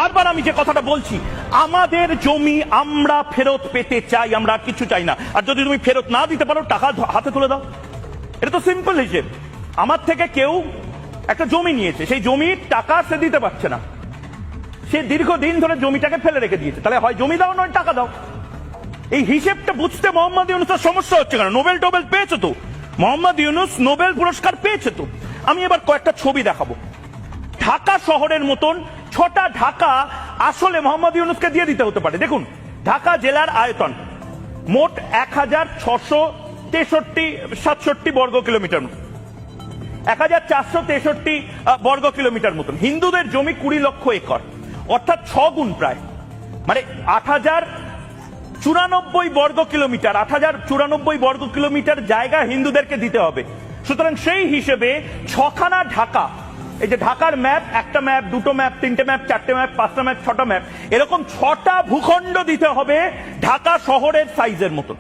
বারবার আমি যে কথাটা বলছি, আমাদের জমি আমরা ফেরত পেতে চাই, আমরা আর কিছু চাই না। আর যদি তুমি ফেরত না দিতে পারো, টাকা হাতে তুলে দাও। এটা তো সিম্পল হিসেব। আমার থেকে কেউ একটা জমি নিয়েছে, সেই জমির টাকা সে দিতে পারছে না, সে দীর্ঘদিন ধরে জমিটাকে ফেলে রেখে দিয়েছে, তাহলে হয় জমি দাও নয় টাকা দাও। এই হিসেবটা বুঝতে মোহাম্মদ ইউনূসের সমস্যা হচ্ছে কেন? নোবেল টোবেল পেয়েছে তো, মোহাম্মদ ইউনূস নোবেল পুরস্কার পেয়েছে তো। আমি এবার কয়েকটা ছবি দেখাবো। ঢাকা শহরের মতন 6টা ঢাকা আসলে মোহাম্মদ ইউনূসকে দিয়ে দিতে হতে পারে। দেখুন, ঢাকা জেলার আয়তন মোট 1667 বর্গ কিলোমিটার, 1463 বর্গ কিলোমিটার মতন। হিন্দুদের জমি 20 লক্ষ একর, অর্থাৎ 6 গুণ প্রায়, মানে 8094 বর্গ কিলোমিটার, 8094 বর্গ কিলোমিটার জায়গা হিন্দুদেরকে দিতে হবে। সুতরাং সেই হিসেবে 6খানা ঢাকা, এই যে ঢাকার ম্যাপ, একটা ম্যাপ, দুটো ম্যাপ, তিনটে ম্যাপ, চারটে ম্যাপ, 5টা ম্যাপ, 6টা ম্যাপ, এরকম 6টা ভূখণ্ড দিতে হবে ঢাকা শহরের সাইজের মতন।